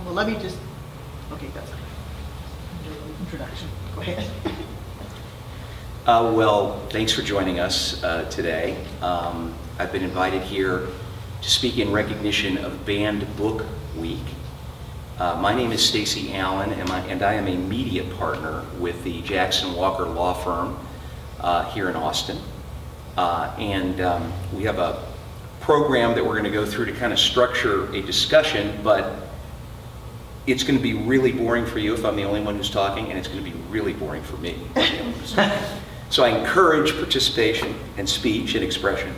Well, let me just, okay, that's it. Introduction, go ahead. Well, thanks for joining us today. I've been invited here to speak in recognition of Banned Book Week. My name is Stacey Allen, and I am a media partner with the Jackson Walker Law Firm here in Austin. We have a program that we're going to go through to kind of structure a discussion, but it's going to be really boring for you if I'm the only one who's talking, and it's going to be really boring for me. So I encourage participation and speech and expression.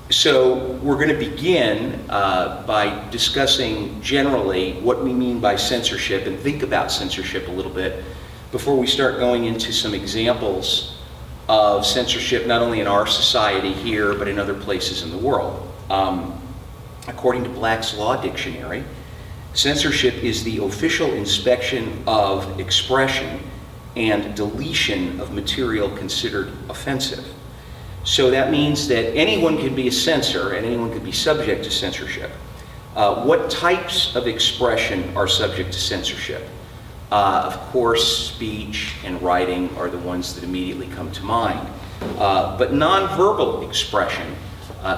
So we're going to begin by discussing generally what we mean by censorship and think about censorship a little bit before we start going into some examples of censorship, not only in our society here, but in other places in the world. According to Black's Law Dictionary, censorship is the official inspection of expression and deletion of material considered offensive. So that means that anyone can be a censor and anyone can be subject to censorship. What types of expression are subject to censorship? Of course, speech and writing are the ones that immediately come to mind. But nonverbal expression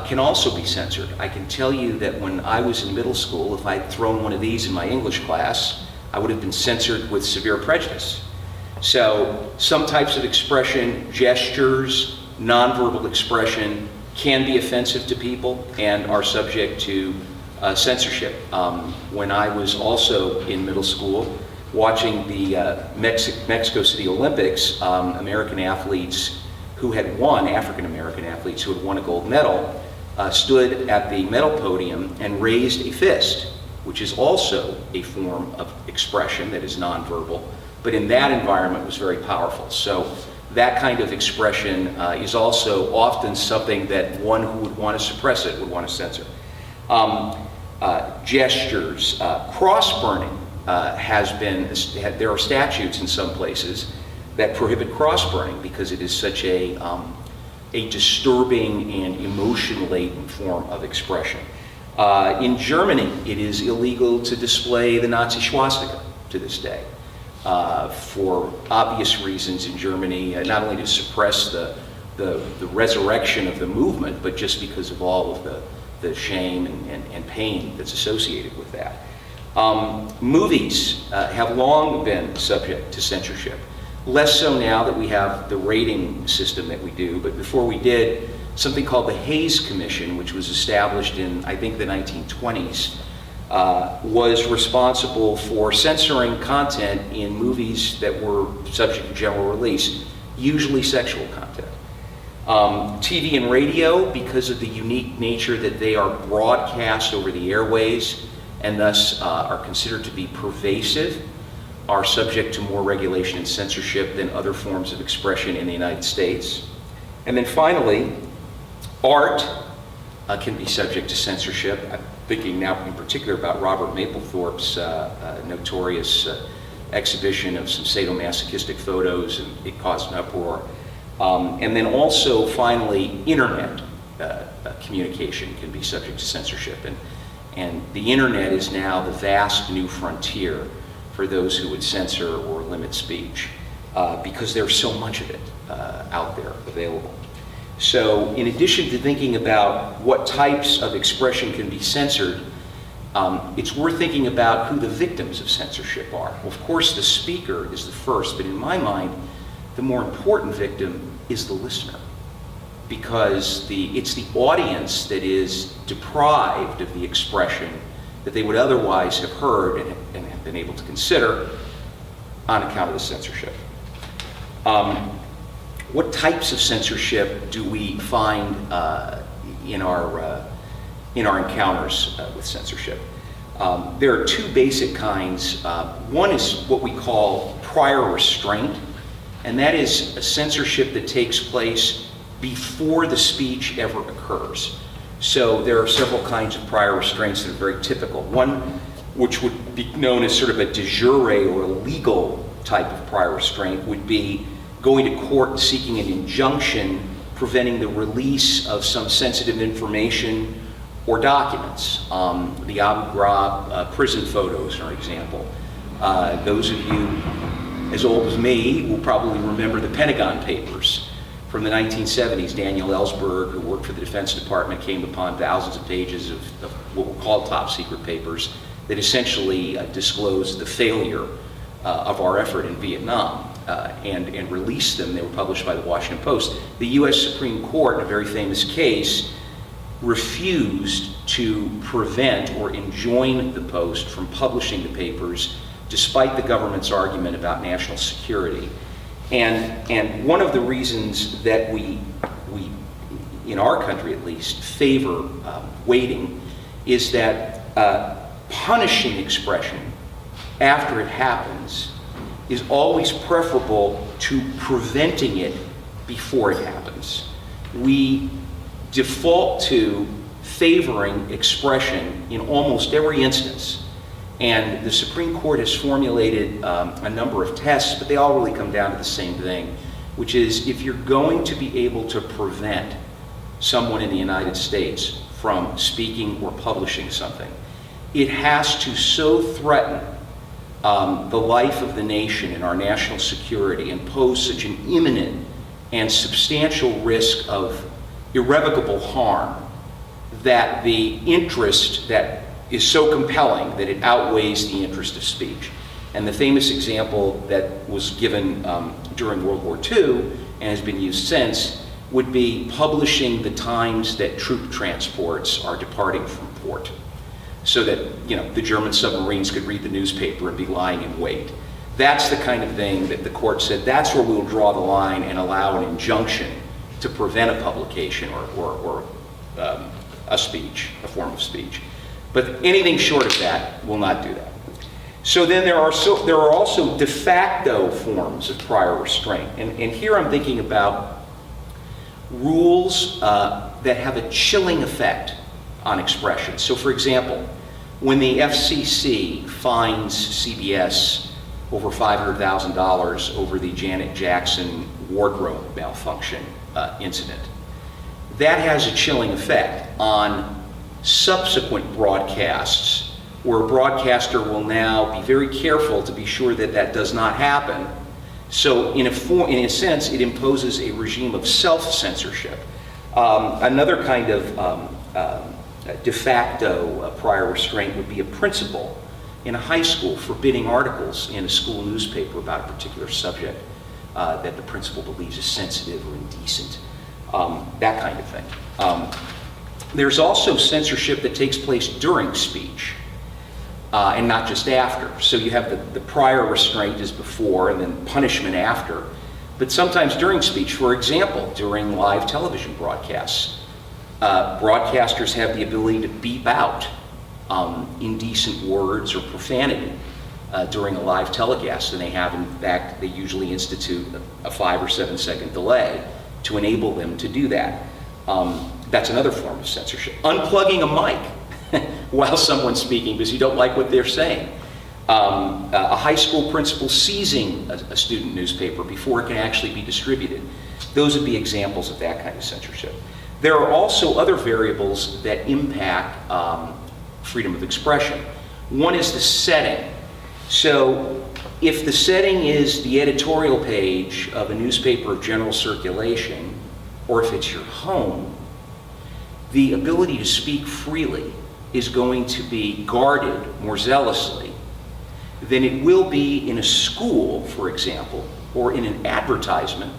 can also be censored. I can tell you that when I was in middle school, if I'd thrown one of these in my English class, I would have been censored with severe prejudice. So some types of expression, gestures, nonverbal expression can be offensive to people and are subject to censorship. When I was also in middle school, watching the Mexico City Olympics, American athletes who had won, African American athletes who had won a gold medal, stood at the medal podium and raised a fist, which is also a form of expression that is nonverbal, but in that environment was very powerful. So that kind of expression is also often something that one who would want to suppress it would want to censor. Gestures, cross-burning there are statutes in some places that prohibit cross-burning because it is such a disturbing and emotion-laden form of expression. In Germany, it is illegal to display the Nazi swastika to this day. For obvious reasons in Germany, not only to suppress the resurrection of the movement, but just because of all of the shame and pain that's associated with that. Movies have long been subject to censorship. Less so now that we have the rating system that we do, but before we did, something called the Hays Commission, which was established in, I think, the 1920s, was responsible for censoring content in movies that were subject to general release, usually sexual content. TV and radio, because of the unique nature that they are broadcast over the airways and thus are considered to be pervasive, are subject to more regulation and censorship than other forms of expression in the United States. And then finally, art can be subject to censorship. I'm thinking now in particular about Robert Mapplethorpe's notorious exhibition of some sadomasochistic photos, and it caused an uproar. And then also finally, internet communication can be subject to censorship. And the internet is now the vast new frontier for those who would censor or limit speech because there's so much of it out there available. So in addition to thinking about what types of expression can be censored, it's worth thinking about who the victims of censorship are. Well, of course, the speaker is the first, but in my mind, the more important victim is the listener, because it's the audience that is deprived of the expression that they would otherwise have heard and have been able to consider on account of the censorship. What types of censorship do we find in our encounters with censorship? There are two basic kinds. One is what we call prior restraint, and that is a censorship that takes place before the speech ever occurs. So there are several kinds of prior restraints that are very typical. One, which would be known as sort of a de jure or a legal type of prior restraint, would be going to court and seeking an injunction preventing the release of some sensitive information or documents. The Abu Ghraib prison photos are an example. Those of you as old as me will probably remember the Pentagon Papers from the 1970s. Daniel Ellsberg, who worked for the Defense Department, came upon thousands of pages of what were called top secret papers that essentially disclosed the failure of our effort in Vietnam and released them. They were published by the Washington Post. The US Supreme Court, in a very famous case, refused to prevent or enjoin the Post from publishing the papers despite the government's argument about national security. And one of the reasons that we in our country at least, favor waiting is that punishing expression after it happens is always preferable to preventing it before it happens. We default to favoring expression in almost every instance. And the Supreme Court has formulated a number of tests, but they all really come down to the same thing, which is if you're going to be able to prevent someone in the United States from speaking or publishing something, it has to so threaten the life of the nation and our national security and pose such an imminent and substantial risk of irrevocable harm that the interest that is so compelling that it outweighs the interest of speech. And the famous example that was given during World War II and has been used since would be publishing the times that troop transports are departing from port, so that the German submarines could read the newspaper and be lying in wait. That's the kind of thing that the court said, that's where we'll draw the line and allow an injunction to prevent a publication or a speech, a form of speech. But anything short of that will not do that. So then there are also de facto forms of prior restraint. And here I'm thinking about rules that have a chilling effect on expression. So for example, when the FCC fines CBS over $500,000 over the Janet Jackson wardrobe malfunction incident, that has a chilling effect on subsequent broadcasts, where a broadcaster will now be very careful to be sure that that does not happen. So in a sense, it imposes a regime of self-censorship. Another kind of de facto prior restraint would be a principal in a high school forbidding articles in a school newspaper about a particular subject that the principal believes is sensitive or indecent, that kind of thing. There's also censorship that takes place during speech and not just after. So you have the prior restraint is before and then punishment after. But sometimes during speech, for example, during live television broadcasts, broadcasters have the ability to beep out indecent words or profanity during a live telecast, and they have, in fact, they usually institute a 5 or 7 second delay to enable them to do that. That's another form of censorship. Unplugging a mic while someone's speaking because you don't like what they're saying. A high school principal seizing a student newspaper before it can actually be distributed. Those would be examples of that kind of censorship. There are also other variables that impact freedom of expression. One is the setting. So if the setting is the editorial page of a newspaper of general circulation, or if it's your home, the ability to speak freely is going to be guarded more zealously than it will be in a school, for example, or in an advertisement,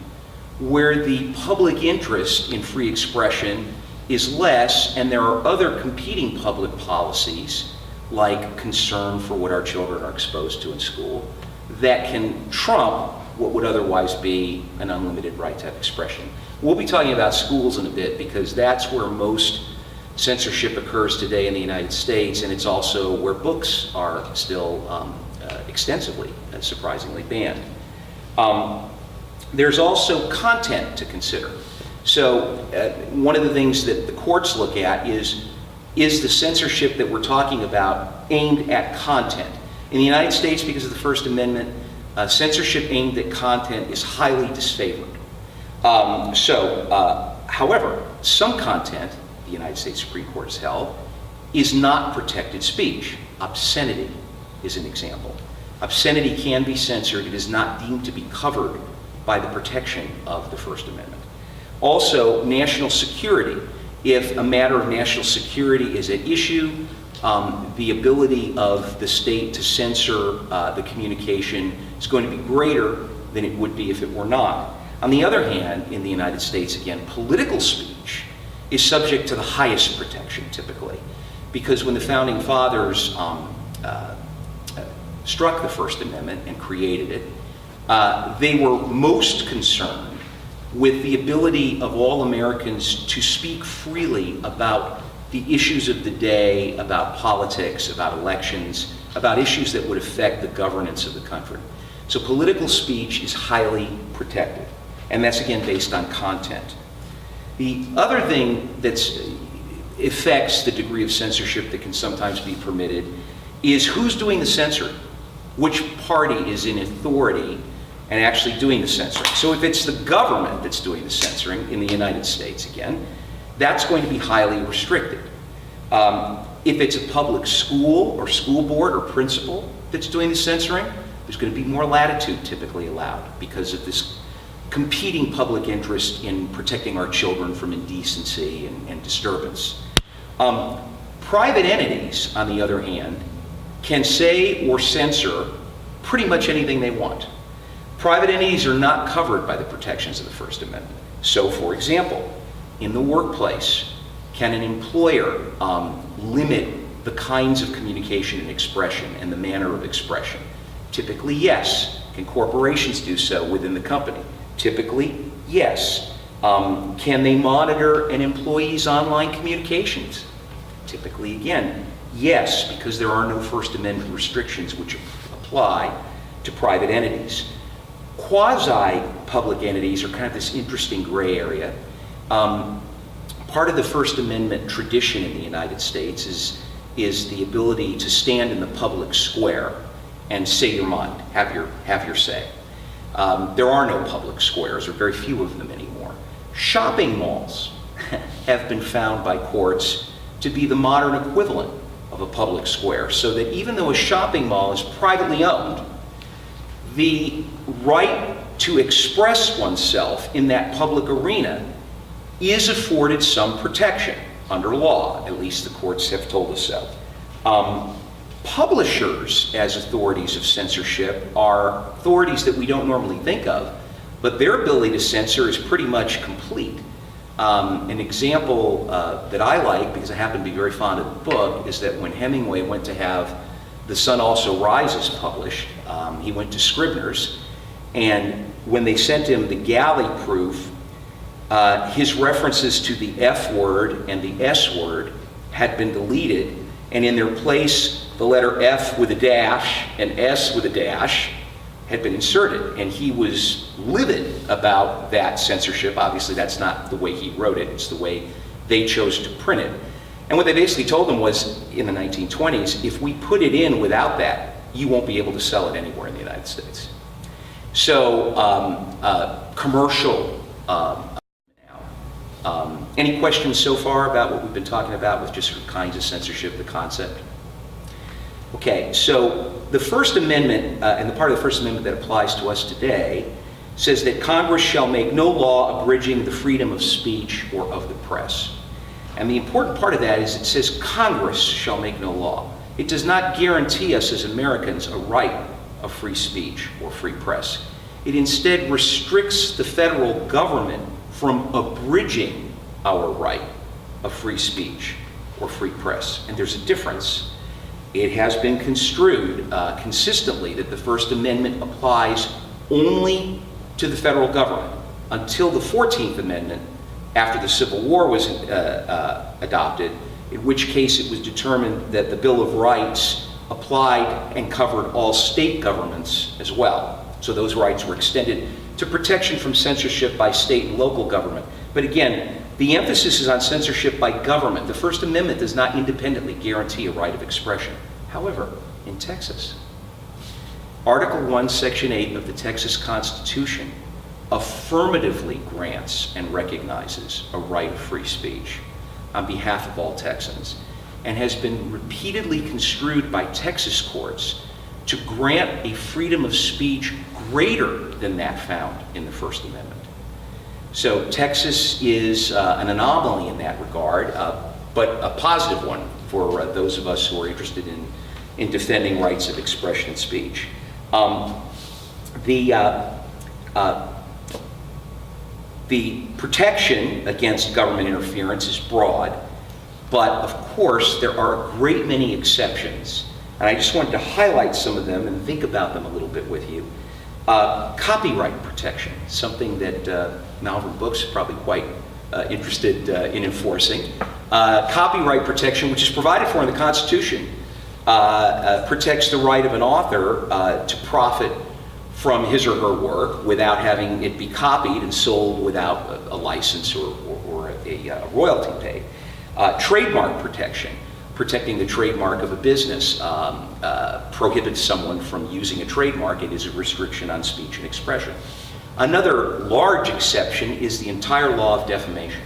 where the public interest in free expression is less, and there are other competing public policies, like concern for what our children are exposed to in school, that can trump what would otherwise be an unlimited right to have expression. We'll be talking about schools in a bit because that's where most censorship occurs today in the United States, and it's also where books are still extensively and surprisingly banned. There's also content to consider. So one of the things that the courts look at is the censorship that we're talking about aimed at content? In the United States, because of the First Amendment, censorship aimed at content is highly disfavored. However, some content the United States Supreme Court has held, is not protected speech. Obscenity is an example. Obscenity can be censored. It is not deemed to be covered by the protection of the First Amendment. Also, national security. If a matter of national security is at issue, the ability of the state to censor the communication is going to be greater than it would be if it were not. On the other hand, in the United States, again, political speech is subject to the highest protection, typically, because when the Founding Fathers struck the First Amendment and created it, they were most concerned with the ability of all Americans to speak freely about the issues of the day, about politics, about elections, about issues that would affect the governance of the country. So political speech is highly protected, and that's again based on content. The other thing that affects the degree of censorship that can sometimes be permitted is who's doing the censoring, which party is in authority and actually doing the censoring. So if it's the government that's doing the censoring in the United States, again, that's going to be highly restricted. If it's a public school or school board or principal that's doing the censoring, there's going to be more latitude typically allowed because of this competing public interest in protecting our children from indecency and disturbance. Private entities, on the other hand, can say or censor pretty much anything they want. Private entities are not covered by the protections of the First Amendment. So, for example, in the workplace, can an employer limit the kinds of communication and expression and the manner of expression? Typically, yes. Can corporations do so within the company? Typically, yes. Can they monitor an employee's online communications? Typically, again, yes, because there are no First Amendment restrictions which apply to private entities. Quasi-public entities are kind of this interesting gray area. Part of the First Amendment tradition in the United States is the ability to stand in the public square and say your mind, have your say. There are no public squares, or very few of them anymore. Shopping malls have been found by courts to be the modern equivalent of a public square, so that even though a shopping mall is privately owned, the right to express oneself in that public arena is afforded some protection under law. At least the courts have told us so. Publishers, as authorities of censorship, are authorities that we don't normally think of, but their ability to censor is pretty much complete. An example that I like, because I happen to be very fond of the book, is that when Hemingway went to have The Sun Also Rises published, he went to Scribner's, and when they sent him the galley proof, his references to the F word and the S word had been deleted, and in their place, the letter F with a dash and S with a dash had been inserted, and he was livid about that censorship. Obviously, that's not the way he wrote it, it's the way they chose to print it. And what they basically told him was, in the 1920s, if we put it in without that, you won't be able to sell it anywhere in the United States. So, commercial any questions so far about what we've been talking about with just sort of kinds of censorship, the concept? Okay, so the First Amendment, and the part of the First Amendment that applies to us today, says that Congress shall make no law abridging the freedom of speech or of the press. And the important part of that is it says Congress shall make no law. It does not guarantee us as Americans a right of free speech or free press. It instead restricts the federal government from abridging our right of free speech or free press. And there's a difference. It has been construed consistently that the First Amendment applies only to the federal government until the 14th Amendment, after the Civil War was adopted, in which case it was determined that the Bill of Rights applied and covered all state governments as well. So those rights were extended to protection from censorship by state and local government. But again, the emphasis is on censorship by government. The First Amendment does not independently guarantee a right of expression. However, in Texas, Article 1, Section 8 of the Texas Constitution affirmatively grants and recognizes a right of free speech. on behalf of all Texans, and has been repeatedly construed by Texas courts to grant a freedom of speech greater than that found in the First Amendment. So Texas is an anomaly in that regard, but a positive one for those of us who are interested in defending rights of expression and speech. The protection against government interference is broad, but of course there are a great many exceptions, and I just wanted to highlight some of them and think about them a little bit with you. Copyright protection, something that Malvern Books is probably quite interested in enforcing. Copyright protection, which is provided for in the Constitution, protects the right of an author to profit from his or her work without having it be copied and sold without a license or a royalty paid. Trademark protection, protecting the trademark of a business, prohibits someone from using a trademark. It is a restriction on speech and expression. Another large exception is the entire law of defamation.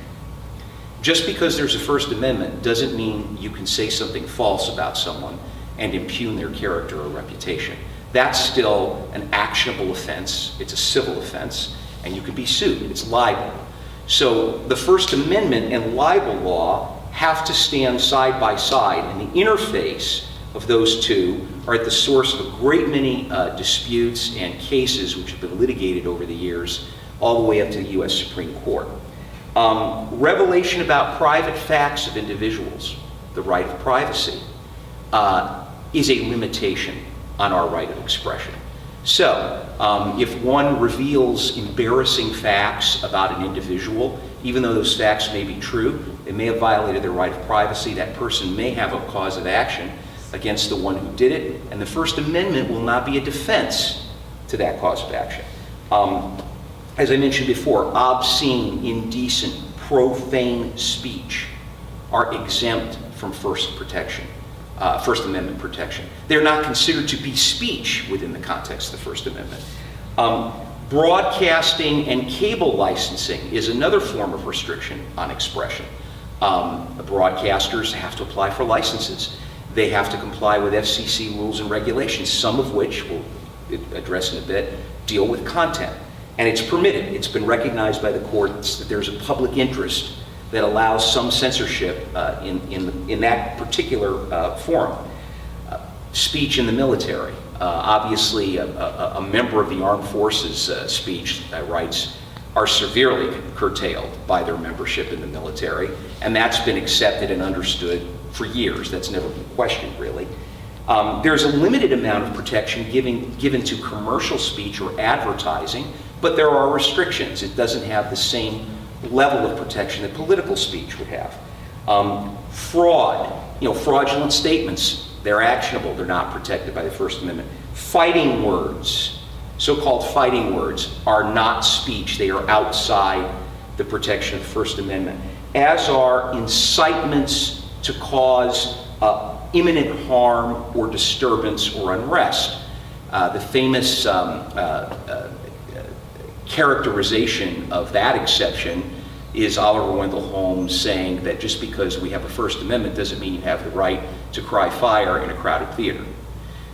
Just because there's a First Amendment doesn't mean you can say something false about someone and impugn their character or reputation. That's still an actionable offense. It's a civil offense, and you can be sued. It's libel. So the First Amendment and libel law have to stand side by side, and the interface of those two are at the source of a great many disputes and cases which have been litigated over the years, all the way up to the U.S. Supreme Court. Revelation about private facts of individuals, the right of privacy, is a limitation on our right of expression. So, if one reveals embarrassing facts about an individual, even though those facts may be true, they may have violated their right of privacy, that person may have a cause of action against the one who did it, and the First Amendment will not be a defense to that cause of action. As I mentioned before, obscene, indecent, profane speech are exempt from First Amendment protection. They're not considered to be speech within the context of the First Amendment. Broadcasting and cable licensing is another form of restriction on expression. Broadcasters have to apply for licenses. They have to comply with FCC rules and regulations, some of which we'll address in a bit, deal with content. And it's permitted. It's been recognized by the courts that there's a public interest that allows some censorship in that particular forum. Speech in the military. Obviously, a member of the armed forces' speech rights are severely curtailed by their membership in the military, and that's been accepted and understood for years. That's never been questioned, really. There's a limited amount of protection given to commercial speech or advertising, but there are restrictions. It doesn't have the same level of protection that political speech would have. Fraud, fraudulent statements, they're actionable, they're not protected by the First Amendment. Fighting words, so-called fighting words, are not speech. They are outside the protection of the First Amendment, as are incitements to cause imminent harm or disturbance or unrest. The famous characterization of that exception is Oliver Wendell Holmes saying that just because we have a First Amendment doesn't mean you have the right to cry fire in a crowded theater.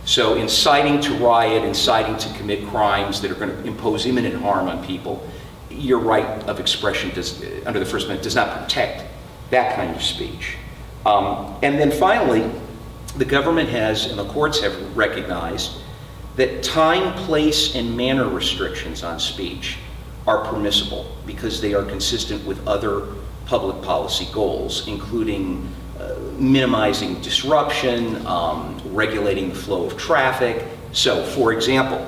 So inciting to riot, inciting to commit crimes that are going to impose imminent harm on people, your right of expression under the First Amendment does not protect that kind of speech. And then finally, the government has, and the courts have recognized, that time, place, and manner restrictions on speech are permissible because they are consistent with other public policy goals, including minimizing disruption, regulating the flow of traffic. So, for example,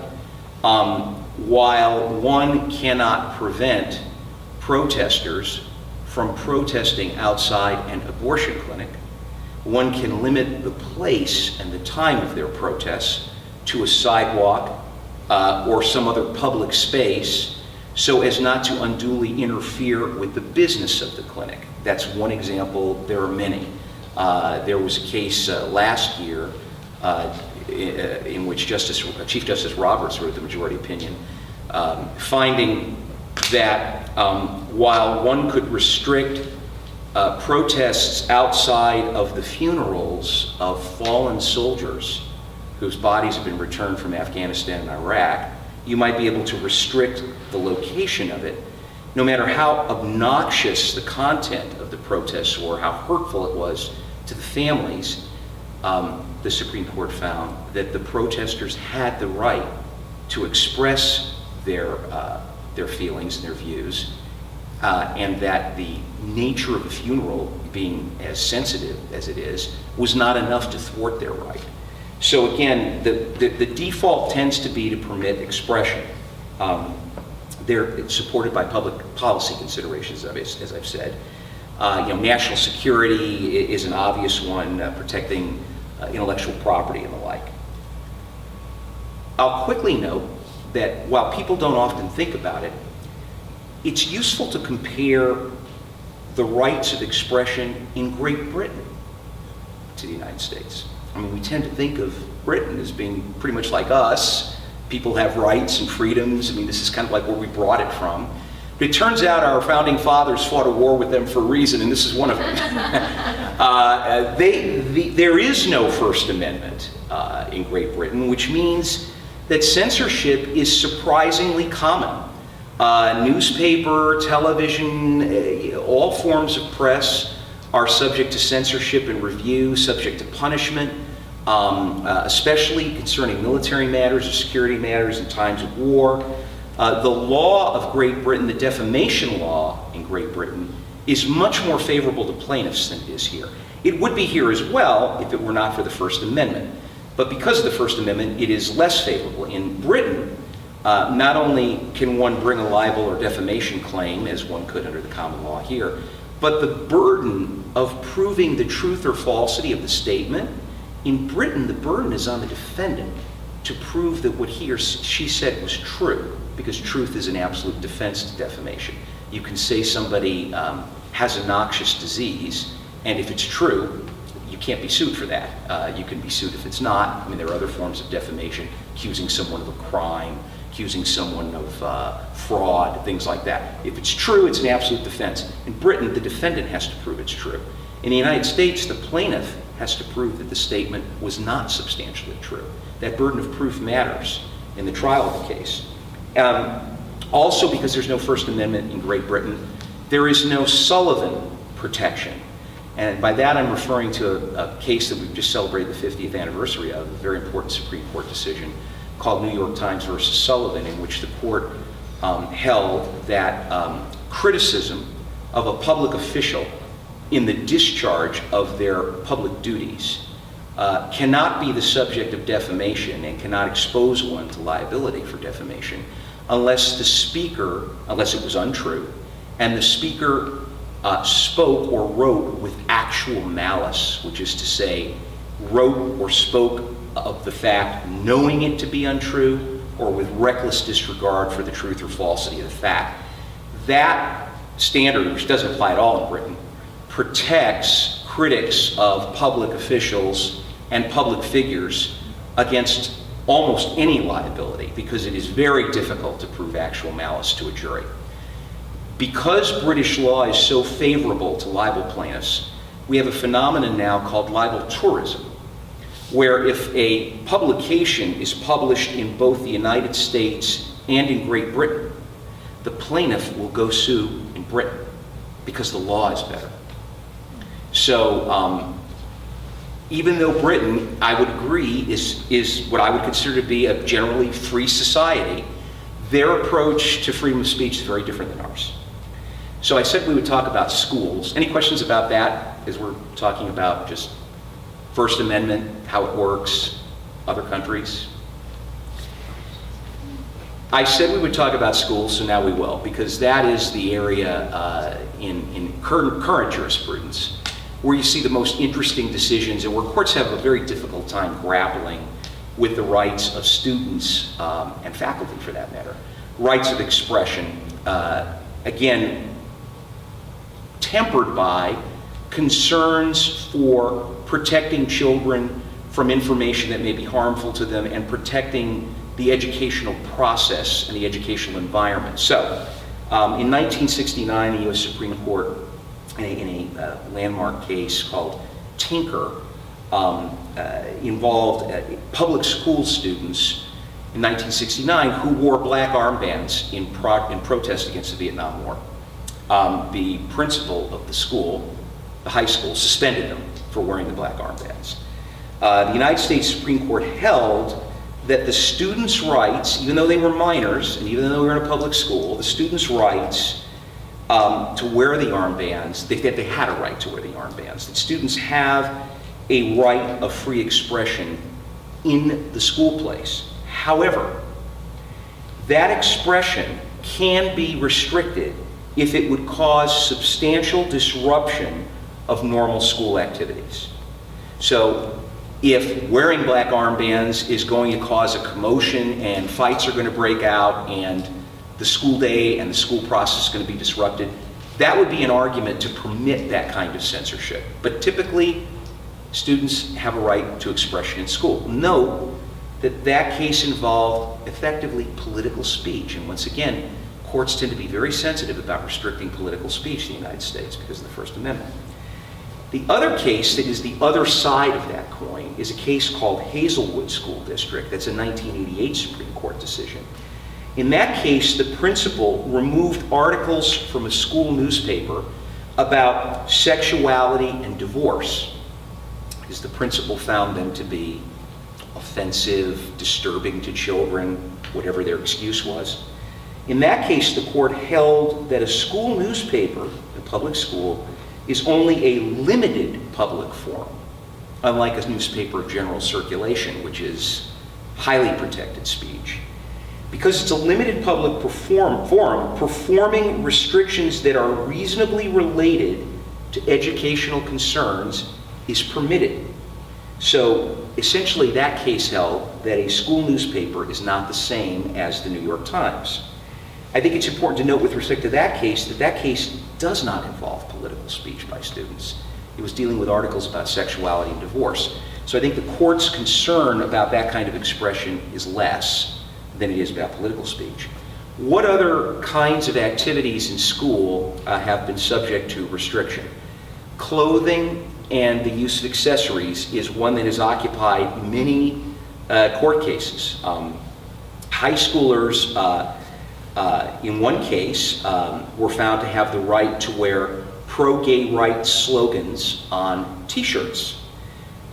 while one cannot prevent protesters from protesting outside an abortion clinic, one can limit the place and the time of their protests to a sidewalk or some other public space so as not to unduly interfere with the business of the clinic. That's one example. There are many. There was a case last year in which Chief Justice Roberts wrote the majority opinion, finding that while one could restrict protests outside of the funerals of fallen soldiers whose bodies have been returned from Afghanistan and Iraq, you might be able to restrict the location of it. No matter how obnoxious the content of the protests or how hurtful it was to the families, the Supreme Court found that the protesters had the right to express their feelings and their views, and that the nature of the funeral, being as sensitive as it is, was not enough to thwart their right. So again, the default tends to be to permit expression. They're supported by public policy considerations, as I've said. National security is an obvious one, protecting intellectual property and the like. I'll quickly note that while people don't often think about it, it's useful to compare the rights of expression in Great Britain to the United States. I mean, we tend to think of Britain as being pretty much like us. People have rights and freedoms. I mean, this is kind of like where we brought it from. But it turns out our founding fathers fought a war with them for a reason, and this is one of them. There is no First Amendment in Great Britain, which means that censorship is surprisingly common. Newspaper, television, all forms of press are subject to censorship and review, subject to punishment, especially concerning military matters or security matters in times of war. The law of Great Britain, the defamation law in Great Britain, is much more favorable to plaintiffs than it is here. It would be here as well if it were not for the First Amendment. But because of the First Amendment, it is less favorable. In Britain, not only can one bring a libel or defamation claim, as one could under the common law here, but the burden of proving the truth or falsity of the statement, in Britain, the burden is on the defendant to prove that what he or she said was true, because truth is an absolute defense to defamation. You can say somebody has a noxious disease, and if it's true, you can't be sued for that. You can be sued if it's not. I mean, there are other forms of defamation, accusing someone of a crime, accusing someone of fraud, things like that. If it's true, it's an absolute defense. In Britain, the defendant has to prove it's true. In the United States, the plaintiff has to prove that the statement was not substantially true. That burden of proof matters in the trial of the case. Also, because there's no First Amendment in Great Britain, there is no Sullivan protection. And by that, I'm referring to a case that we've just celebrated the 50th anniversary of, a very important Supreme Court decision called New York Times versus Sullivan, in which the court held that criticism of a public official in the discharge of their public duties cannot be the subject of defamation and cannot expose one to liability for defamation unless it was untrue, and the speaker spoke or wrote with actual malice, which is to say, wrote or spoke of the fact knowing it to be untrue or with reckless disregard for the truth or falsity of the fact. That standard, which doesn't apply at all in Britain, protects critics of public officials and public figures against almost any liability, because it is very difficult to prove actual malice to a jury. Because British law is so favorable to libel plaintiffs, we have a phenomenon now called libel tourism, where if a publication is published in both the United States and in Great Britain, the plaintiff will go sue in Britain because the law is better. So even though Britain, I would agree, is what I would consider to be a generally free society, their approach to freedom of speech is very different than ours. So I said we would talk about schools. Any questions about that, as we're talking about just First Amendment, how it works, other countries? I said we would talk about schools, so now we will, because that is the area in current jurisprudence where you see the most interesting decisions and where courts have a very difficult time grappling with the rights of students and faculty, for that matter. Rights of expression, again, tempered by concerns for protecting children from information that may be harmful to them and protecting the educational process and the educational environment. So, in 1969, the U.S. Supreme Court in a landmark case called Tinker, involved public school students in 1969 who wore black armbands in protest against the Vietnam War. The principal of the school, the high school, suspended them for wearing the black armbands. The United States Supreme Court held that the students' rights, even though they were minors, and even though they were in a public school, the students' rights to wear the armbands, that they had a right to wear the armbands, that students have a right of free expression in the school place. However, that expression can be restricted if it would cause substantial disruption of normal school activities. So if wearing black armbands is going to cause a commotion and fights are going to break out and the school day and the school process is going to be disrupted, that would be an argument to permit that kind of censorship. But typically, students have a right to expression in school. Note that that case involved effectively political speech. And once again, courts tend to be very sensitive about restricting political speech in the United States because of the First Amendment. The other case that is the other side of that coin is a case called Hazelwood School District. That's a 1988 Supreme Court decision. In that case, the principal removed articles from a school newspaper about sexuality and divorce because the principal found them to be offensive, disturbing to children, whatever their excuse was. In that case, the court held that a school newspaper, a public school, is only a limited public forum, unlike a newspaper of general circulation, which is highly protected speech. Because it's a limited public forum, performing restrictions that are reasonably related to educational concerns is permitted. So essentially that case held that a school newspaper is not the same as the New York Times. I think it's important to note with respect to that case does not involve political speech by students. It was dealing with articles about sexuality and divorce. So I think the court's concern about that kind of expression is less than it is about political speech. What other kinds of activities in school have been subject to restriction? Clothing and the use of accessories is one that has occupied many court cases. High schoolers, in one case, were found to have the right to wear pro-gay rights slogans on t-shirts.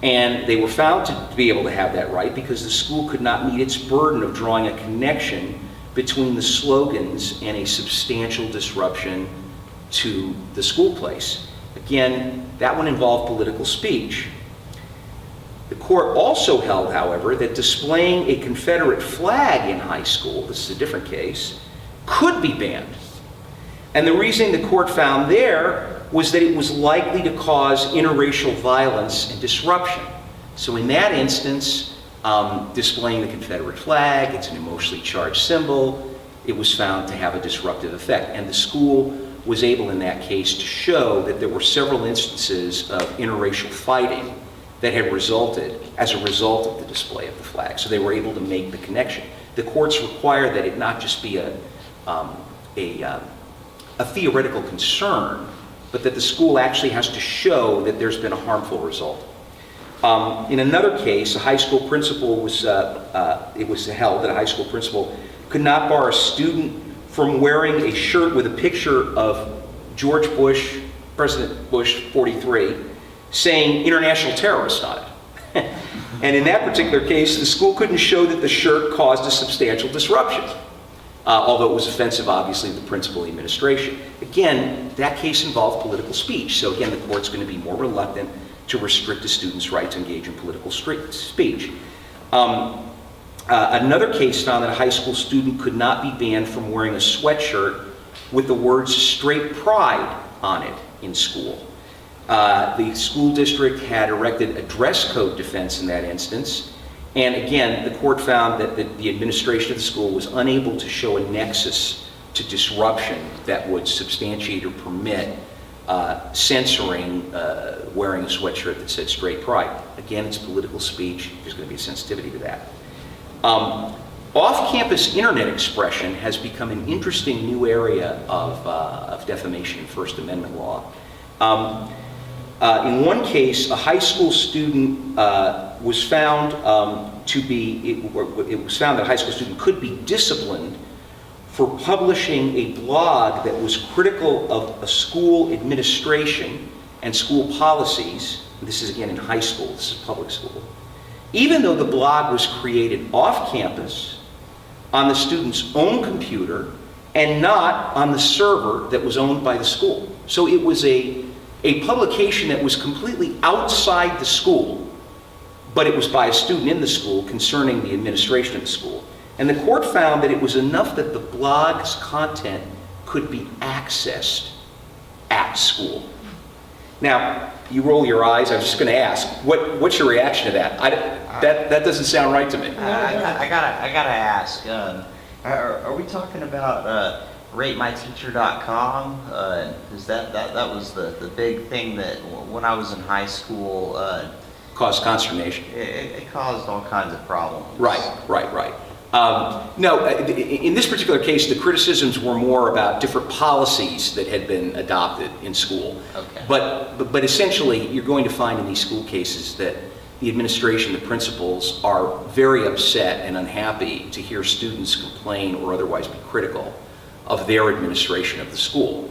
And they were found to be able to have that right because the school could not meet its burden of drawing a connection between the slogans and a substantial disruption to the school place. Again, that one involved political speech. The court also held, however, that displaying a Confederate flag in high school, this is a different case, could be banned. And the reason the court found there was that it was likely to cause interracial violence and disruption. So in that instance, displaying the Confederate flag, it's an emotionally charged symbol, it was found to have a disruptive effect. And the school was able in that case to show that there were several instances of interracial fighting that had resulted as a result of the display of the flag. So they were able to make the connection. The courts require that it not just be a theoretical concern, but that the school actually has to show that there's been a harmful result. In another case, a high school principal it was held that a high school principal could not bar a student from wearing a shirt with a picture of George Bush, President Bush, 43, saying international terrorist on it. And in that particular case, the school couldn't show that the shirt caused a substantial disruption, although it was offensive, obviously, to the principal and the administration. Again, that case involved political speech, so again, the court's going to be more reluctant to restrict a student's right to engage in political speech. Another case found that a high school student could not be banned from wearing a sweatshirt with the words "straight pride" on it in school. The school district had erected a dress code defense in that instance, and again, the court found that the administration of the school was unable to show a nexus to disruption that would substantiate or permit censoring wearing a sweatshirt that said "straight pride." Again, it's political speech. There's going to be a sensitivity to that. Off-campus internet expression has become an interesting new area of defamation and First Amendment law. In one case, a high school student was found it was found that a high school student could be disciplined for publishing a blog that was critical of a school administration and school policies. This is again in high school, this is public school. Even though the blog was created off campus, on the student's own computer, and not on the server that was owned by the school. So it was a publication that was completely outside the school, but it was by a student in the school concerning the administration of the school. And the court found that it was enough that the blog's content could be accessed at school. Now, you roll your eyes. I was just going to ask, what's your reaction to that? That doesn't sound right to me. I gotta ask. Are we talking about RateMyTeacher.com? Because that was the big thing that when I was in high school, Caused consternation. It caused all kinds of problems. Right. No, in this particular case, the criticisms were more about different policies that had been adopted in school. Okay. But essentially, you're going to find in these school cases that the administration, the principals, are very upset and unhappy to hear students complain or otherwise be critical of their administration of the school.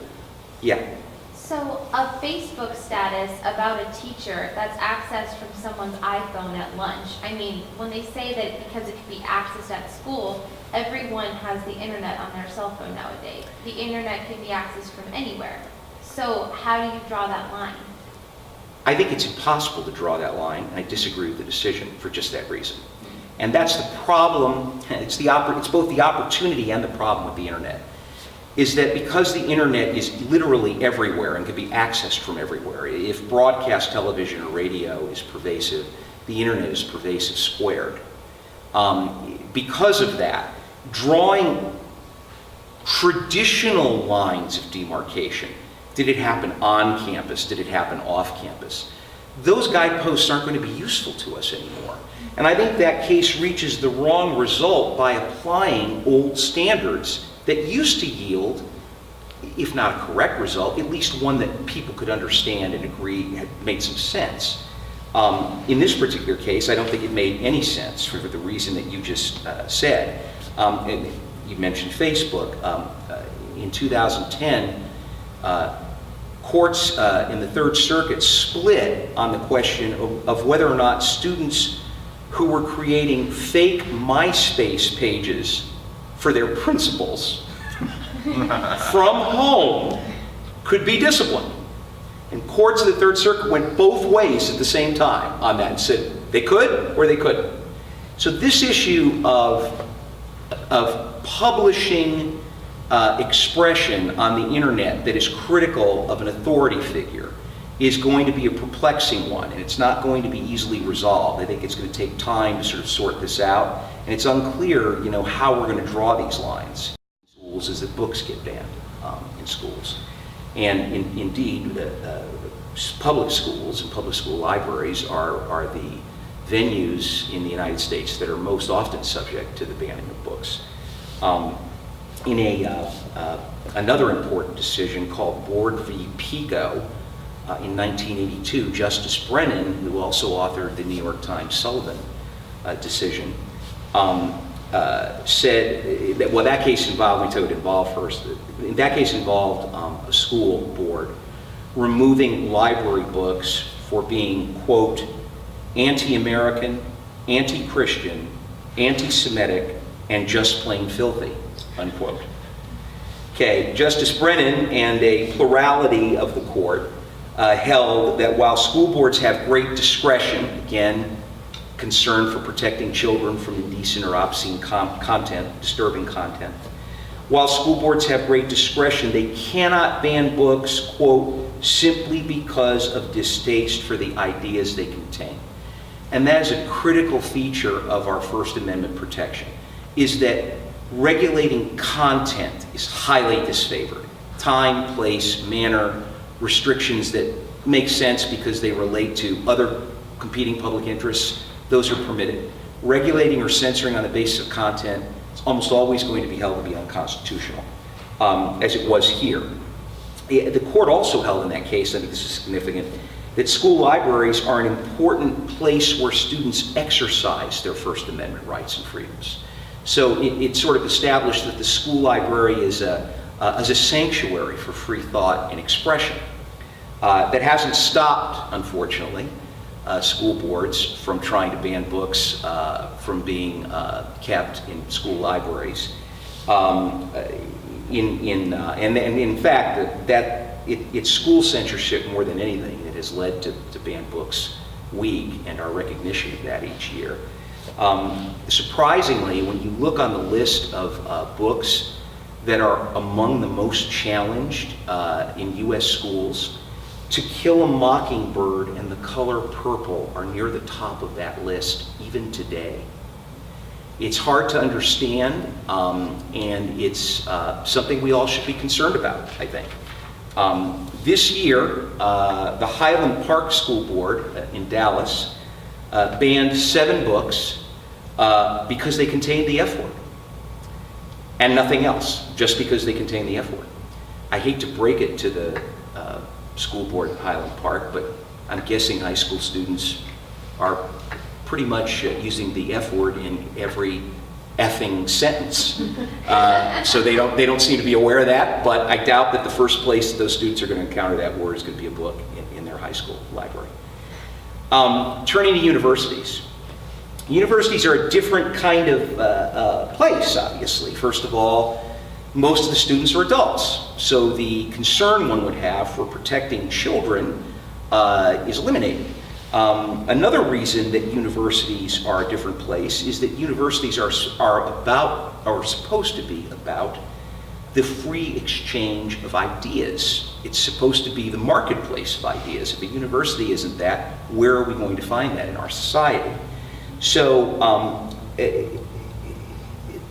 Yeah. So a Facebook status about a teacher that's accessed from someone's iPhone at lunch, I mean, when they say that because it can be accessed at school, everyone has the internet on their cell phone nowadays. The internet can be accessed from anywhere. So how do you draw that line? I think it's impossible to draw that line, and I disagree with the decision for just that reason. And that's the problem. It's both the opportunity and the problem with the internet, is that because the internet is literally everywhere and can be accessed from everywhere, if broadcast television or radio is pervasive, the internet is pervasive squared. Because of that, drawing traditional lines of demarcation, did it happen on campus? Did it happen off campus? Those guideposts aren't going to be useful to us anymore. And I think that case reaches the wrong result by applying old standards that used to yield, if not a correct result, at least one that people could understand and agree had made some sense. In this particular case, I don't think it made any sense for the reason that you just said. And you mentioned Facebook. In 2010, courts in the Third Circuit split on the question of whether or not students who were creating fake MySpace pages for their principals from home could be disciplined. And courts of the Third Circuit went both ways at the same time on that and said they could or they couldn't. So this issue of publishing expression on the internet that is critical of an authority figure is going to be a perplexing one, and it's not going to be easily resolved. I think it's going to take time to sort of sort this out, and it's unclear, how we're going to draw these lines. Schools is that books get banned in schools, and indeed, public schools and public school libraries are the venues in the United States that are most often subject to the banning of books. In another important decision called Board v. Pico in 1982, Justice Brennan, who also authored the New York Times Sullivan decision, said that, well, that case involved, let me tell you what it involved first. That case involved a school board removing library books for being, quote, anti-American, anti-Christian, anti-Semitic, and just plain filthy, unquote. Okay, Justice Brennan and a plurality of the court held that while school boards have great discretion, again, concern for protecting children from indecent or obscene content, disturbing content, while school boards have great discretion, they cannot ban books, quote, simply because of distaste for the ideas they contain. And that is a critical feature of our First Amendment protection, is that regulating content is highly disfavored. Time, place, manner, restrictions that make sense because they relate to other competing public interests, those are permitted. Regulating or censoring on the basis of content is almost always going to be held to be unconstitutional, as it was here. The court also held in that case, I think this is significant, that school libraries are an important place where students exercise their First Amendment rights and freedoms. So it sort of established that the school library is a sanctuary for free thought and expression. That hasn't stopped, unfortunately, school boards from trying to ban books from being kept in school libraries. And in fact, it's school censorship more than anything that has led to Banned Books Week and our recognition of that each year. Surprisingly, when you look on the list of books that are among the most challenged in U.S. schools, To Kill a Mockingbird and The Color Purple are near the top of that list even today. It's hard to understand, and it's something we all should be concerned about, I think. This year, the Highland Park School Board in Dallas banned 7 books because they contained the F word, and nothing else, just because they contain the F word. I hate to break it to the school board at Highland Park, but I'm guessing high school students are pretty much using the F word in every effing sentence. So they don't seem to be aware of that, but I doubt that the first place that those students are going to encounter that word is going to be a book in their high school library. Turning to universities. Universities are a different kind of place, obviously. First of all, most of the students are adults, so the concern one would have for protecting children is eliminated. Another reason that universities are a different place is that universities are about, or supposed to be about, the free exchange of ideas. It's supposed to be the marketplace of ideas. If a university isn't that, where are we going to find that in our society? So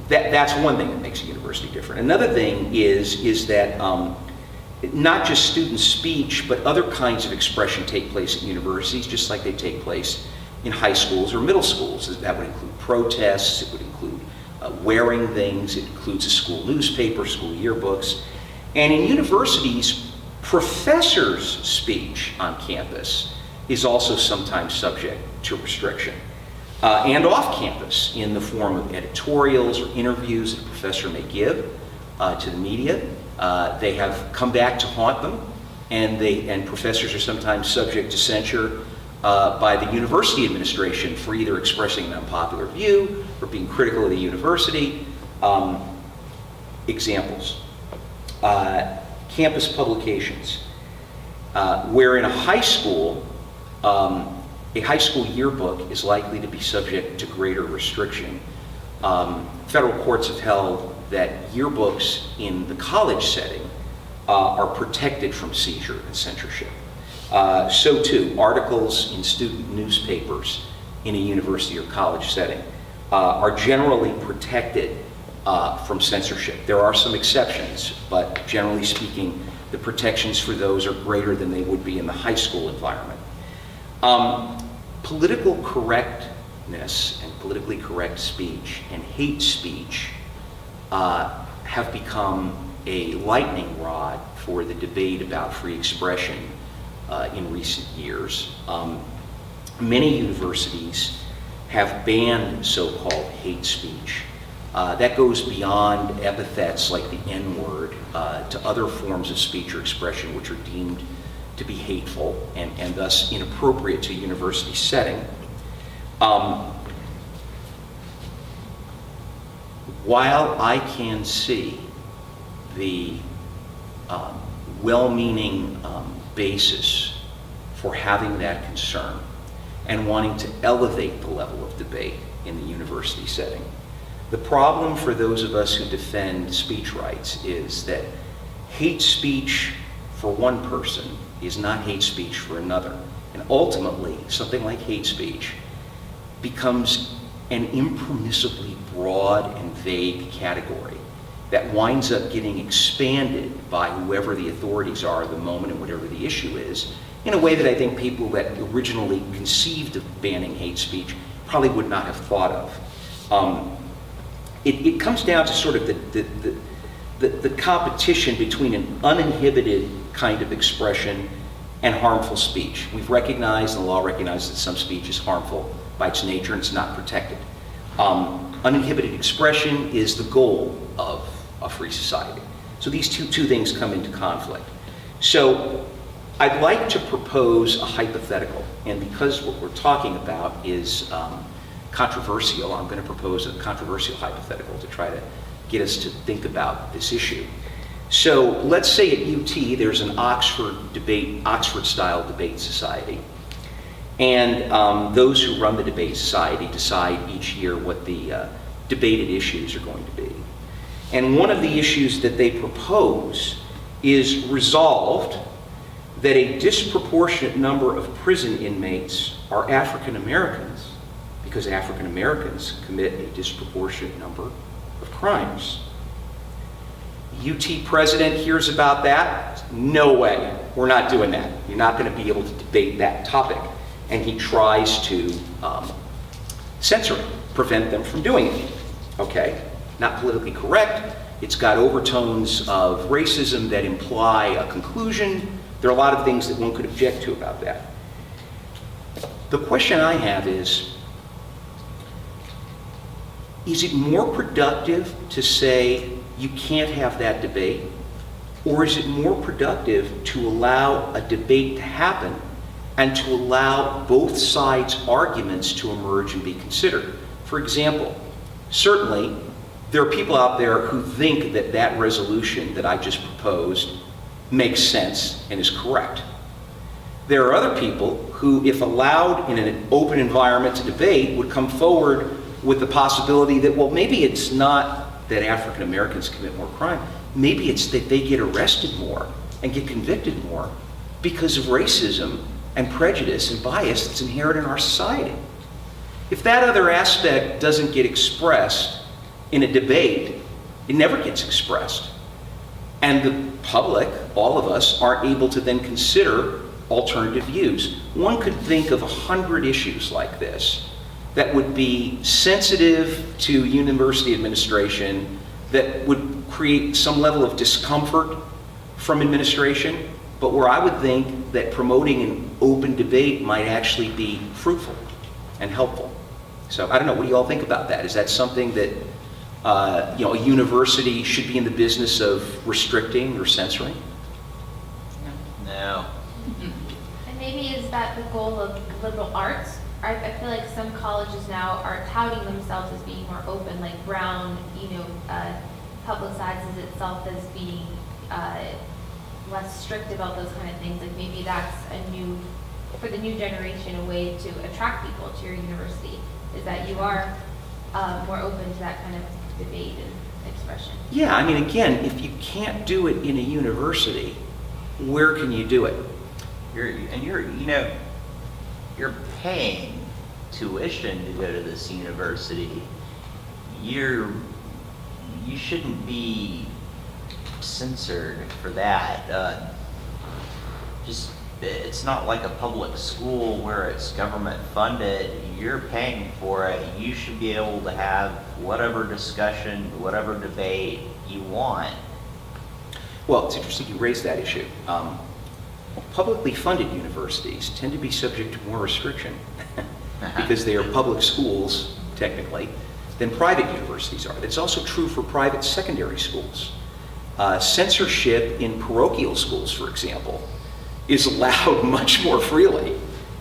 that's one thing that makes a university different. Another thing is that not just student speech, but other kinds of expression take place at universities, just like they take place in high schools or middle schools. That would include protests, it would include wearing things, it includes a school newspaper, school yearbooks. And in universities, professors' speech on campus is also sometimes subject to restriction. And off campus in the form of editorials or interviews that a professor may give to the media. They have come back to haunt them, and professors are sometimes subject to censure by the university administration for either expressing an unpopular view or being critical of the university. Examples. Campus publications. Where in a high school yearbook is likely to be subject to greater restriction. Federal courts have held that yearbooks in the college setting are protected from seizure and censorship. So too, articles in student newspapers in a university or college setting are generally protected from censorship. There are some exceptions, but generally speaking, the protections for those are greater than they would be in the high school environment. Political correctness and politically correct speech and hate speech have become a lightning rod for the debate about free expression in recent years. Many universities have banned so-called hate speech. That goes beyond epithets like the N-word to other forms of speech or expression which are deemed to be hateful and thus inappropriate to a university setting. While I can see the well-meaning basis for having that concern and wanting to elevate the level of debate in the university setting, the problem for those of us who defend speech rights is that hate speech for one person is not hate speech for another. And ultimately, something like hate speech becomes an impermissibly broad and vague category that winds up getting expanded by whoever the authorities are at the moment and whatever the issue is, in a way that I think people that originally conceived of banning hate speech probably would not have thought of. It comes down to sort of the competition between an uninhibited kind of expression and harmful speech. We've recognized, and the law recognizes that some speech is harmful by its nature and it's not protected. Uninhibited expression is the goal of a free society. So these two things come into conflict. So I'd like to propose a hypothetical, and because what we're talking about is controversial, I'm going to propose a controversial hypothetical to try to get us to think about this issue. So let's say at UT there's an Oxford-style debate society, and those who run the debate society decide each year what the debated issues are going to be. And one of the issues that they propose is resolved that a disproportionate number of prison inmates are African Americans because African Americans commit a disproportionate number of crimes. UT president hears about that. No way, we're not doing that. You're not going to be able to debate that topic. And he tries to censor it, prevent them from doing it. Okay, not politically correct. It's got overtones of racism that imply a conclusion. There are a lot of things that one could object to about that. The question I have is it more productive to say you can't have that debate, or is it more productive to allow a debate to happen and to allow both sides' arguments to emerge and be considered? For example, certainly there are people out there who think that that resolution that I just proposed makes sense and is correct. There are other people who, if allowed in an open environment to debate, would come forward with the possibility that, well, maybe it's not that African Americans commit more crime. Maybe it's that they get arrested more and get convicted more because of racism and prejudice and bias that's inherent in our society. If that other aspect doesn't get expressed in a debate, it never gets expressed. And the public, all of us, aren't able to then consider alternative views. One could think of 100 issues like this that would be sensitive to university administration, that would create some level of discomfort from administration, but where I would think that promoting an open debate might actually be fruitful and helpful. So I don't know, what do you all think about that? Is that something that a university should be in the business of restricting or censoring? No. And maybe is that the goal of liberal arts? I feel like some colleges now are touting themselves as being more open, like Brown, publicizes itself as being less strict about those kind of things. Like maybe that's for the new generation, a way to attract people to your university, is that you are more open to that kind of debate and expression. Yeah, I mean, again, if you can't do it in a university, where can you do it? You're paying tuition to go to this university. You shouldn't be censored for that. It's not like a public school where it's government funded. You're paying for it. You should be able to have whatever discussion, whatever debate you want. Well, it's interesting you raised that issue. Publicly funded universities tend to be subject to more restriction because they are public schools, technically, than private universities are. That's also true for private secondary schools. Censorship in parochial schools, for example, is allowed much more freely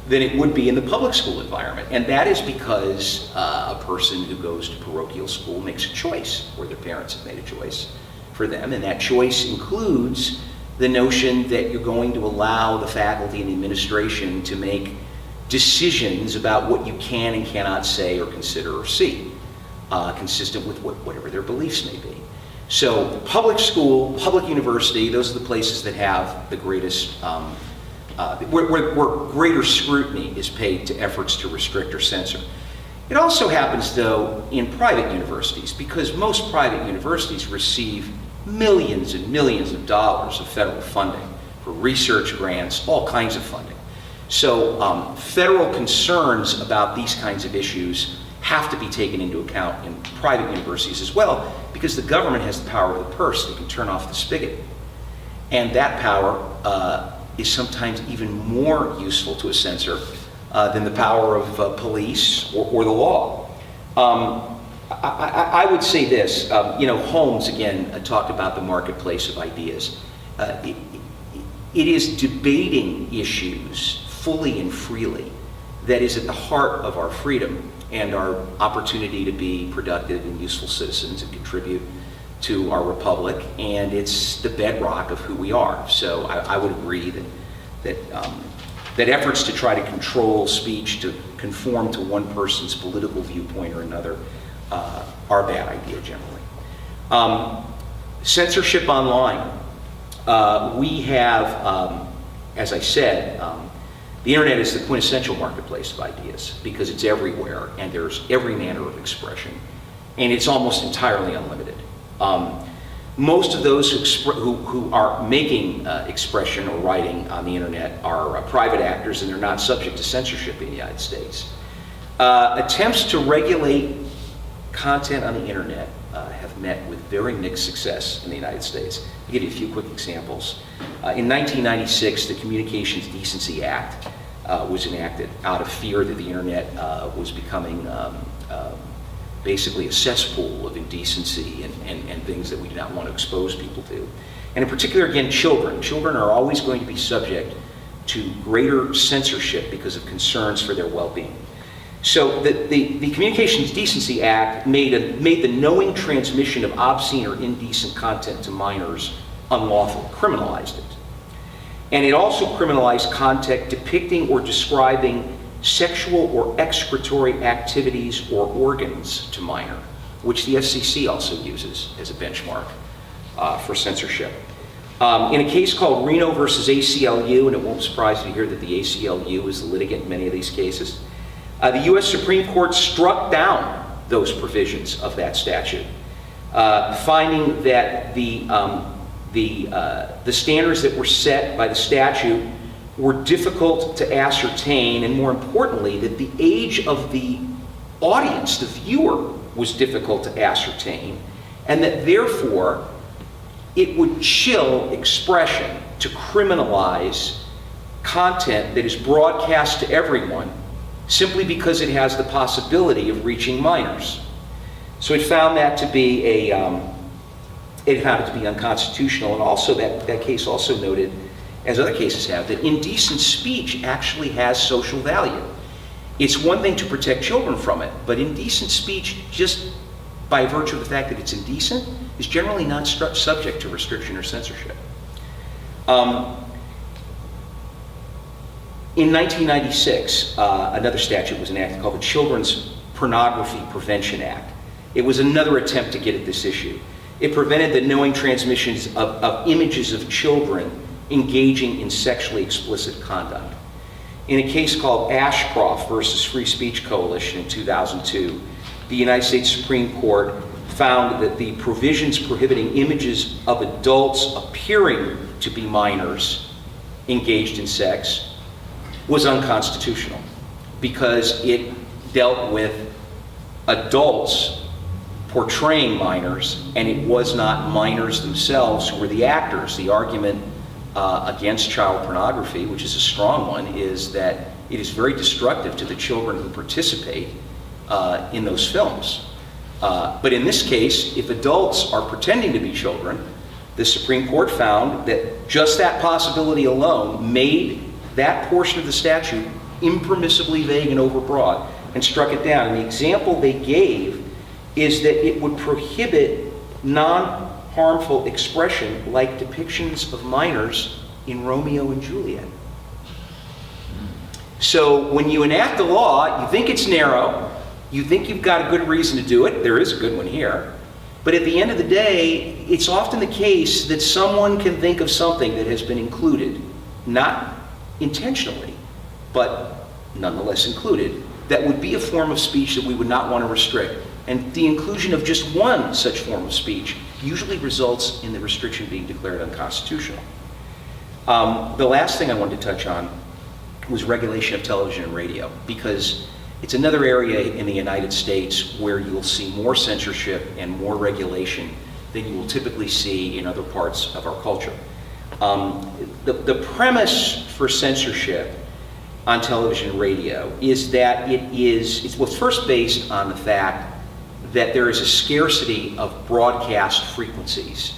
than it would be in the public school environment. And that is because a person who goes to parochial school makes a choice, or their parents have made a choice for them, and that choice includes the notion that you're going to allow the faculty and the administration to make decisions about what you can and cannot say or consider or see, consistent with whatever their beliefs may be. So public school, public university, those are the places that have the greatest, where greater scrutiny is paid to efforts to restrict or censor. It also happens, though, in private universities, because most private universities receive millions and millions of dollars of federal funding for research grants, all kinds of funding. So federal concerns about these kinds of issues have to be taken into account in private universities as well, because the government has the power of the purse. They can turn off the spigot. And that power is sometimes even more useful to a censor than the power of police or the law. I would say this, Holmes, again, talked about the marketplace of ideas. It is debating issues fully and freely that is at the heart of our freedom and our opportunity to be productive and useful citizens and contribute to our republic, and it's the bedrock of who we are. So I would agree that efforts to try to control speech to conform to one person's political viewpoint or another are a bad idea generally. Censorship online. We have, as I said, the internet is the quintessential marketplace of ideas because it's everywhere and there's every manner of expression, and it's almost entirely unlimited. Most of those who are making expression or writing on the internet are private actors, and they're not subject to censorship in the United States. Attempts to regulate content on the internet have met with very mixed success in the United States. I'll give you a few quick examples. In 1996, the Communications Decency Act was enacted out of fear that the internet was becoming basically a cesspool of indecency and things that we do not want to expose people to. And in particular, again, children. Children are always going to be subject to greater censorship because of concerns for their well-being. So the Communications Decency Act made the knowing transmission of obscene or indecent content to minors unlawful, criminalized it. And it also criminalized content depicting or describing sexual or excretory activities or organs to minor, which the FCC also uses as a benchmark for censorship. In a case called Reno versus ACLU, and it won't surprise you to hear that the ACLU is the litigant in many of these cases, the U.S. Supreme Court struck down those provisions of that statute, finding that the standards that were set by the statute were difficult to ascertain, and more importantly, that the age of the audience, the viewer, was difficult to ascertain, and that therefore it would chill expression to criminalize content that is broadcast to everyone simply because it has the possibility of reaching minors. So it found that to be it found it to be unconstitutional, and also that case also noted, as other cases have, that indecent speech actually has social value. It's one thing to protect children from it, but indecent speech, just by virtue of the fact that it's indecent, is generally not subject to restriction or censorship. In 1996, another statute was enacted called the Children's Pornography Prevention Act. It was another attempt to get at this issue. It prevented the knowing transmissions of images of children engaging in sexually explicit conduct. In a case called Ashcroft versus Free Speech Coalition in 2002, the United States Supreme Court found that the provisions prohibiting images of adults appearing to be minors engaged in sex was unconstitutional because it dealt with adults portraying minors, and it was not minors themselves who were the actors. The argument against child pornography, which is a strong one, is that it is very destructive to the children who participate in those films. But in this case, if adults are pretending to be children, the Supreme Court found that just that possibility alone made that portion of the statute impermissibly vague and overbroad, and struck it down. And the example they gave is that it would prohibit non-harmful expression like depictions of minors in Romeo and Juliet. So when you enact a law, you think it's narrow, you think you've got a good reason to do it, there is a good one here, but at the end of the day, it's often the case that someone can think of something that has been included, not intentionally, but nonetheless included, that would be a form of speech that we would not want to restrict. And the inclusion of just one such form of speech usually results in the restriction being declared unconstitutional. The last thing I wanted to touch on was regulation of television and radio, because It's another area in the United States where you'll see more censorship and more regulation than you will typically see in other parts of our culture. The premise for censorship on television and radio is that it's first based on the fact that there is a scarcity of broadcast frequencies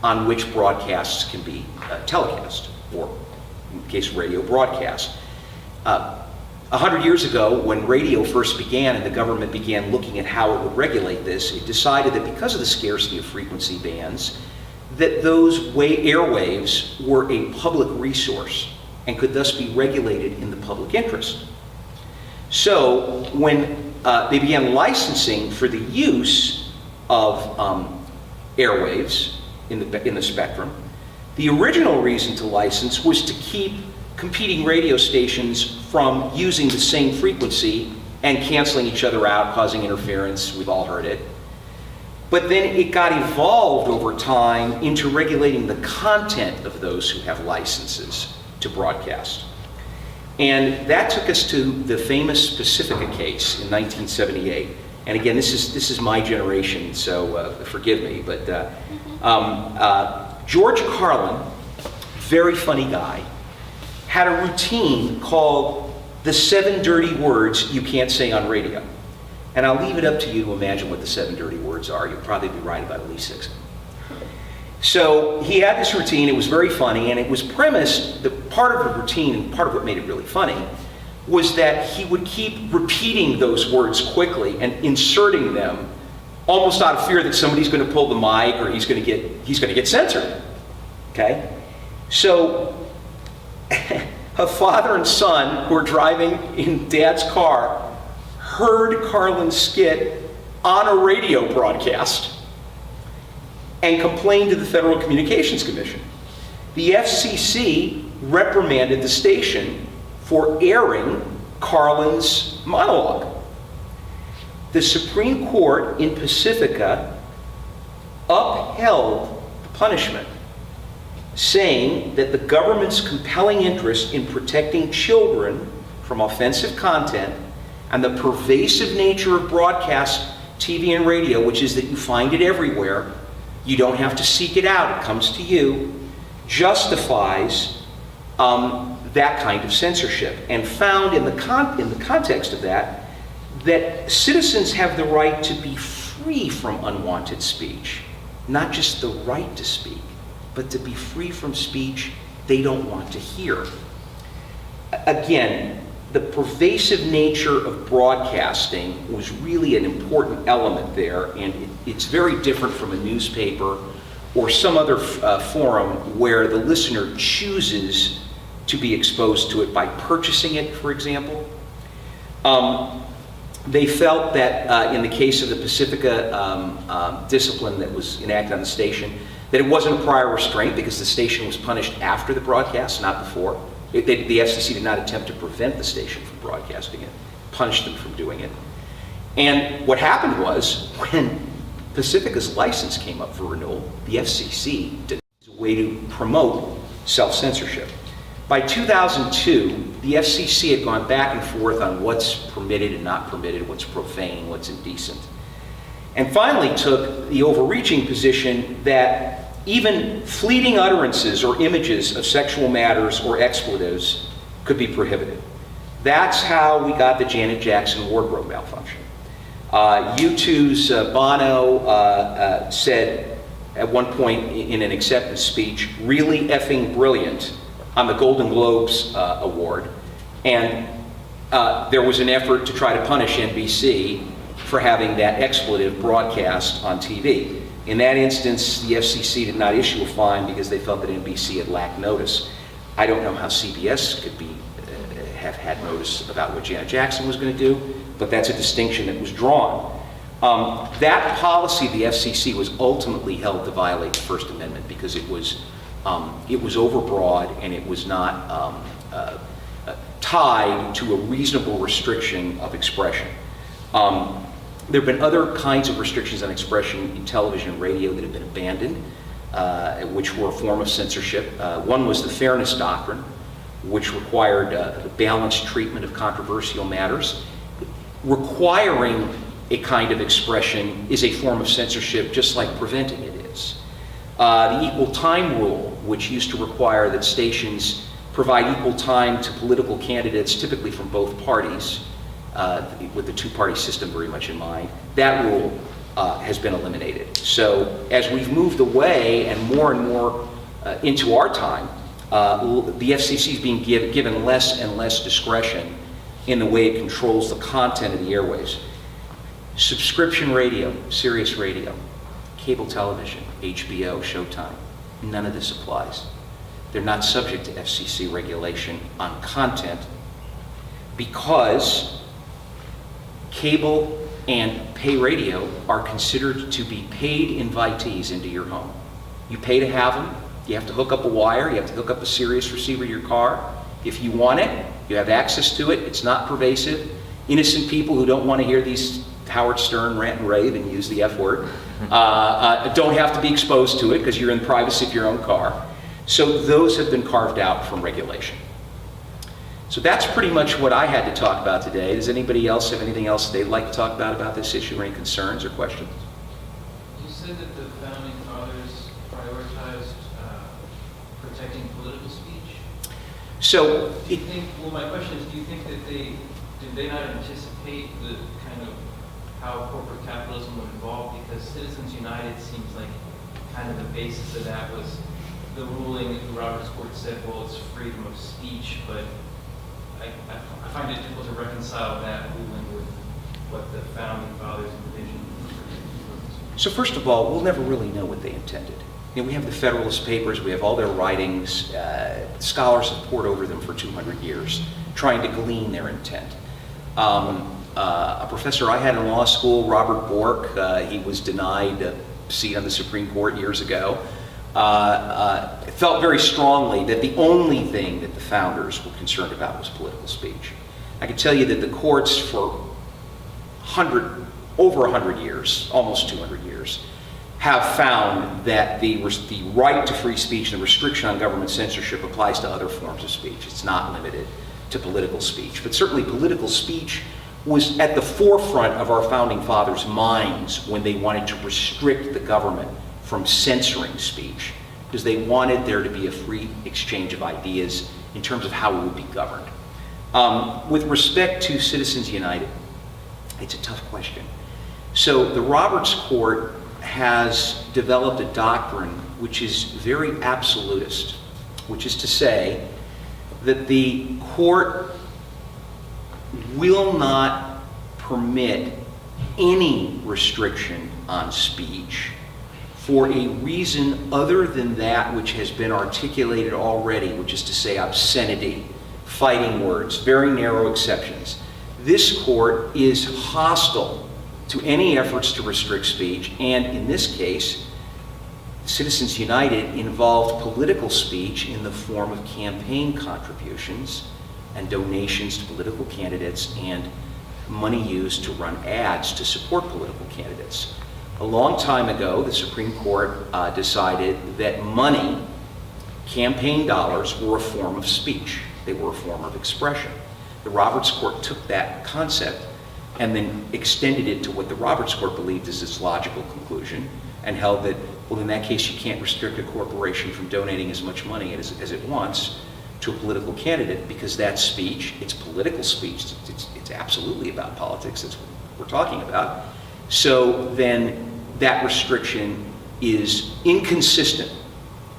on which broadcasts can be telecast, or in the case of radio, broadcast. 100 years ago, when radio first began and the government began looking at how it would regulate this, it decided that because of the scarcity of frequency bands, that those airwaves were a public resource and could thus be regulated in the public interest. So when they began licensing for the use of airwaves in the spectrum, the original reason to license was to keep competing radio stations from using the same frequency and canceling each other out, causing interference. We've all heard it. But then it got evolved over time into regulating the content of those who have licenses to broadcast. And that took us to the famous Pacifica case in 1978. And again, this is my generation, so forgive me. But George Carlin, very funny guy, had a routine called the 7 dirty words you can't say on radio. And I'll leave it up to you to imagine what the 7 dirty words are. You'll probably be right about at least 6 of them. So he had this routine, it was very funny, and it was premised, the part of the routine, and part of what made it really funny, was that he would keep repeating those words quickly and inserting them, almost out of fear that somebody's going to pull the mic or he's going to get censored. Okay? So a father and son who were driving in Dad's car heard Carlin's skit on a radio broadcast and complained to the Federal Communications Commission. The FCC reprimanded the station for airing Carlin's monologue. The Supreme Court in Pacifica upheld the punishment, saying that the government's compelling interest in protecting children from offensive content and the pervasive nature of broadcast TV and radio, which is that you find it everywhere, you don't have to seek it out, it comes to you, justifies that kind of censorship, and found in the context of that citizens have the right to be free from unwanted speech, not just the right to speak, but to be free from speech they don't want to hear. Again, the pervasive nature of broadcasting was really an important element there, and it's very different from a newspaper or some other forum where the listener chooses to be exposed to it by purchasing it, for example. They felt that in the case of the Pacifica discipline that was enacted on the station, that it wasn't a prior restraint because the station was punished after the broadcast, not before. The FCC did not attempt to prevent the station from broadcasting it, punished them from doing it. And what happened was, when Pacifica's license came up for renewal, the FCC did a way to promote self-censorship. By 2002, the FCC had gone back and forth on what's permitted and not permitted, what's profane, what's indecent, and finally took the overreaching position that even fleeting utterances or images of sexual matters or expletives could be prohibited. That's how we got the Janet Jackson wardrobe malfunction. U2's Bono said at one point in an acceptance speech, "Really effing brilliant," on the Golden Globes award, and there was an effort to try to punish NBC for having that expletive broadcast on TV. In that instance, the FCC did not issue a fine because they felt that NBC had lacked notice. I don't know how CBS could have had notice about what Janet Jackson was going to do, but that's a distinction that was drawn. That policy of the FCC was ultimately held to violate the First Amendment because it was overbroad and it was not tied to a reasonable restriction of expression. There have been other kinds of restrictions on expression in television and radio that have been abandoned, which were a form of censorship. One was the Fairness Doctrine, which required the balanced treatment of controversial matters. requiring a kind of expression is a form of censorship, just like preventing it is. The equal time rule, which used to require that stations provide equal time to political candidates, typically from both parties, with the two-party system very much in mind, that rule has been eliminated. So as we've moved away and more into our time, the FCC is being given less and less discretion in the way it controls the content of the airwaves. Subscription radio, Sirius Radio, cable television, HBO, Showtime, none of this applies. They're not subject to FCC regulation on content because cable and pay radio are considered to be paid invitees into your home. You pay to have them. You have to hook up a wire. You have to hook up a Sirius receiver to your car. If you want it, you have access to it. It's not pervasive. Innocent people who don't want to hear these Howard Stern rant and rave and use the F word don't have to be exposed to it because you're in the privacy of your own car. So those have been carved out from regulation. So that's pretty much what I had to talk about today. Does anybody else have anything else they'd like to talk about this issue, or any concerns or questions? You said that the founding fathers prioritized protecting political speech. So, Do you think? Well, my question is: do you think that did they not anticipate the kind of how corporate capitalism would evolve? Because Citizens United seems like kind of the basis of that was the ruling that the Roberts Court said, well, it's freedom of speech, but I find it difficult to reconcile that ruling with what the founding fathers envisioned. So first of all, we'll never really know what they intended. You know, we have the Federalist Papers, we have all their writings. Scholars have pored over them for 200 years, trying to glean their intent. A professor I had in law school, Robert Bork, he was denied a seat on the Supreme Court years ago, felt very strongly that the only thing that the founders were concerned about was political speech. I can tell you that the courts for over 100 years, almost 200 years, have found that the right to free speech and the restriction on government censorship applies to other forms of speech. It's not limited to political speech. But certainly political speech was at the forefront of our founding fathers' minds when they wanted to restrict the government from censoring speech, because they wanted there to be a free exchange of ideas in terms of how it would be governed. With respect to Citizens United, it's a tough question. So the Roberts Court has developed a doctrine which is very absolutist, which is to say that the court will not permit any restriction on speech for a reason other than that which has been articulated already, which is to say obscenity, fighting words, very narrow exceptions. This court is hostile to any efforts to restrict speech, and in this case, Citizens United involved political speech in the form of campaign contributions and donations to political candidates and money used to run ads to support political candidates. A long time ago, the Supreme Court decided that money, campaign dollars, were a form of speech. They were a form of expression. The Roberts Court took that concept and then extended it to what the Roberts Court believed is its logical conclusion, and held that, well, in that case, you can't restrict a corporation from donating as much money as it wants to a political candidate, because that's speech. It's political speech. It's absolutely about politics. That's what we're talking about. So then that restriction is inconsistent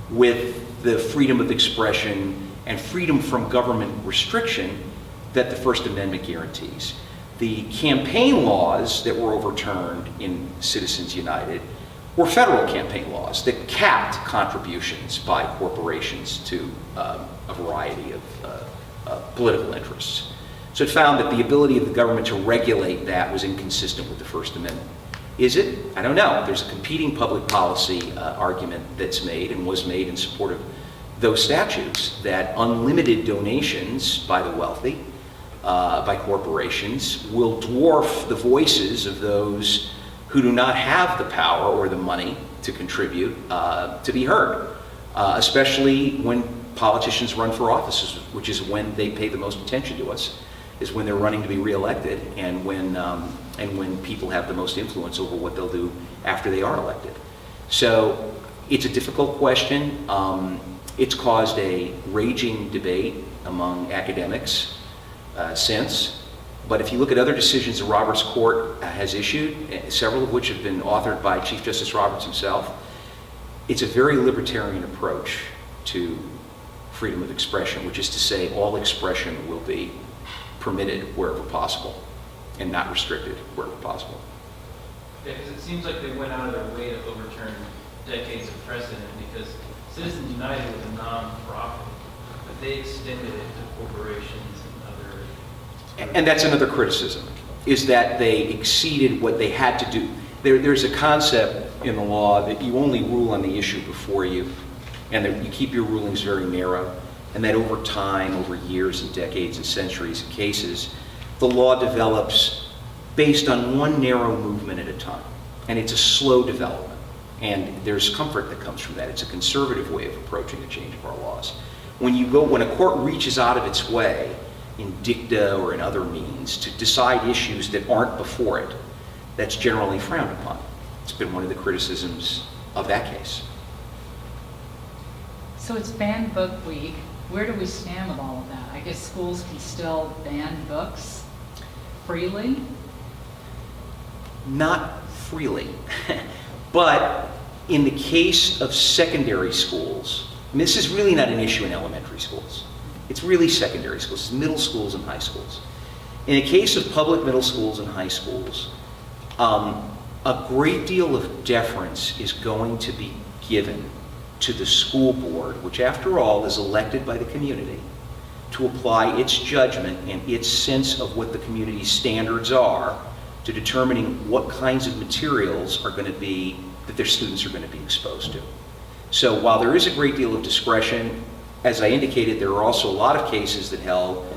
with the freedom of expression and freedom from government restriction that the First Amendment guarantees. The campaign laws that were overturned in Citizens United were federal campaign laws that capped contributions by corporations to a variety of political interests. So it found that the ability of the government to regulate that was inconsistent with the First Amendment. Is it? I don't know. There's a competing public policy argument that's made and was made in support of those statutes, that unlimited donations by the wealthy, by corporations, will dwarf the voices of those who do not have the power or the money to contribute to be heard, especially when politicians run for offices, which is when they pay the most attention to us. is when they're running to be reelected and when people have the most influence over what they'll do after they are elected. So it's a difficult question. It's caused a raging debate among academics since. But if you look at other decisions the Roberts Court has issued, several of which have been authored by Chief Justice Roberts himself, it's a very libertarian approach to freedom of expression, which is to say all expression will be permitted wherever possible and not restricted wherever possible. Yeah, because it seems like they went out of their way to overturn decades of precedent, because Citizens United was a non-profit, but they extended it to corporations and other... And that's another criticism, is that they exceeded what they had to do. There's a concept in the law that you only rule on the issue before you, and that you keep your rulings very narrow, and that over time, over years and decades and centuries of cases, the law develops based on one narrow movement at a time. And it's a slow development. And there's comfort that comes from that. It's a conservative way of approaching the change of our laws. When a court reaches out of its way in dicta or in other means to decide issues that aren't before it, that's generally frowned upon. It's been one of the criticisms of that case. So it's Banned Book Week. Where do we stand with all of that? I guess schools can still ban books freely? Not freely. But in the case of secondary schools, and this is really not an issue in elementary schools. It's really secondary schools, it's middle schools and high schools. In the case of public middle schools and high schools, a great deal of deference is going to be given to the school board, which after all is elected by the community, to apply its judgment and its sense of what the community's standards are to determining what kinds of materials are going to be, that their students are going to be exposed to. So while there is a great deal of discretion, as I indicated, there are also a lot of cases that held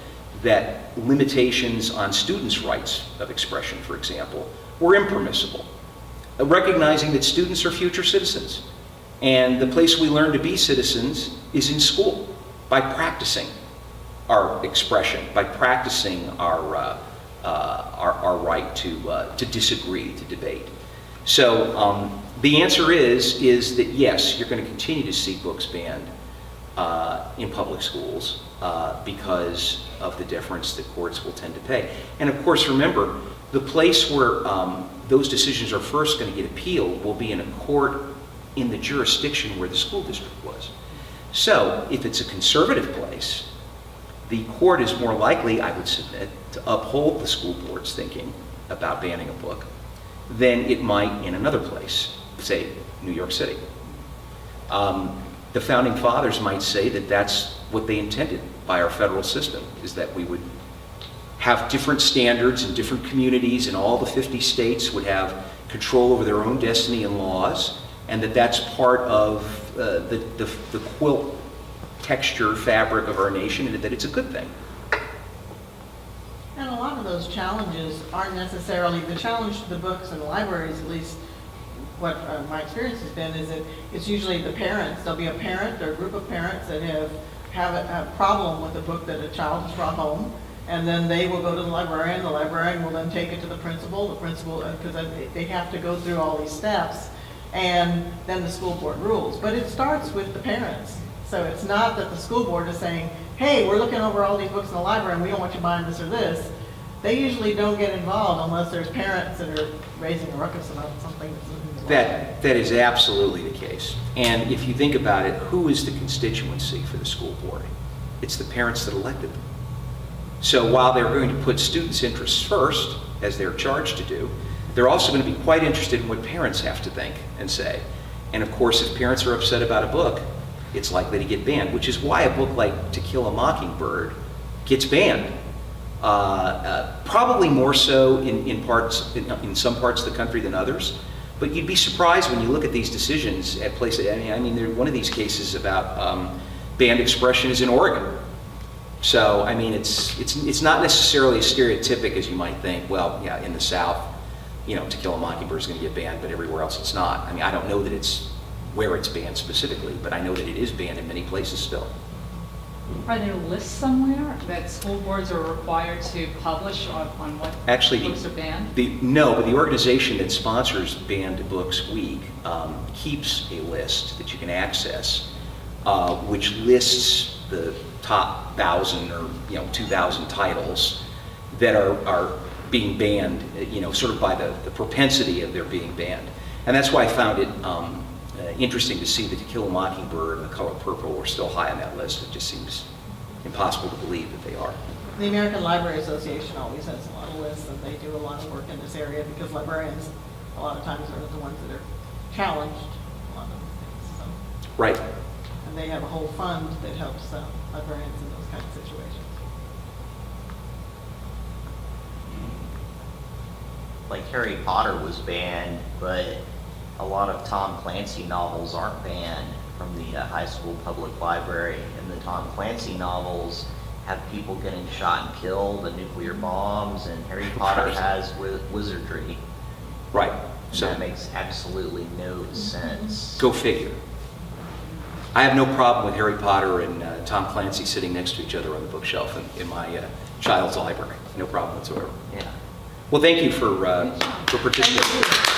that limitations on students' rights of expression, for example, were impermissible, recognizing that students are future citizens. And the place we learn to be citizens is in school, by practicing our expression, by practicing our right to disagree, to debate. So the answer is that yes, you're going to continue to see books banned in public schools because of the deference that courts will tend to pay. And of course, remember, the place where those decisions are first going to get appealed will be in a court in the jurisdiction where the school district was. So if it's a conservative place, the court is more likely, I would submit, to uphold the school board's thinking about banning a book than it might in another place, say New York City. The founding fathers might say that that's what they intended by our federal system, is that we would have different standards in different communities, and all the 50 states would have control over their own destiny and laws, and that's part of the quilt texture fabric of our nation, and that it's a good thing. And a lot of those challenges aren't necessarily, the challenge to the books and the libraries, at least what my experience has been, is that it's usually the parents. There'll be a parent or a group of parents that have a problem with a book that a child has brought home, and then they will go to the librarian will then take it to the principal, because they have to go through all these steps, and then the school board rules. But it starts with the parents. So it's not that the school board is saying, hey, we're looking over all these books in the library and we don't want you buying this or this. They usually don't get involved unless there's parents that are raising a ruckus about something that's in the library. That is absolutely the case. And if you think about it, who is the constituency for the school board? It's the parents that elected them. So while they're going to put students' interests first, as they're charged to do, they're also going to be quite interested in what parents have to think and say. And of course, if parents are upset about a book, it's likely to get banned, which is why a book like To Kill a Mockingbird gets banned. Probably more so in some parts of the country than others. But you'd be surprised when you look at these decisions at places. I mean, one of these cases about banned expression is in Oregon. So I mean, it's not necessarily as stereotypic as you might think. Well, yeah, in the South, To Kill a Mockingbird is going to get banned, but everywhere else it's not. I mean, I don't know that it's where it's banned specifically, but I know that it is banned in many places still. Are there lists somewhere that school boards are required to publish on what Actually, books are banned? No, but the organization that sponsors Banned Books Week keeps a list that you can access, which lists the top 1,000 or 2,000 titles that are being banned, sort of by the propensity of their being banned. And that's why I found it interesting to see that To Kill a Mockingbird and The Color Purple were still high on that list. It just seems impossible to believe that they are. The American Library Association always has a lot of lists, and they do a lot of work in this area because librarians, a lot of times, are the ones that are challenged a lot of things. So. Right. And they have a whole fund that helps librarians in those kind of situations. Like Harry Potter was banned, but a lot of Tom Clancy novels aren't banned from the high school public library. And the Tom Clancy novels have people getting shot and killed, and nuclear bombs, and Harry Potter has wizardry. Right. So that makes absolutely no sense. Go figure. I have no problem with Harry Potter and Tom Clancy sitting next to each other on the bookshelf in my child's library. No problem whatsoever. Yeah. Well, thank you for participating.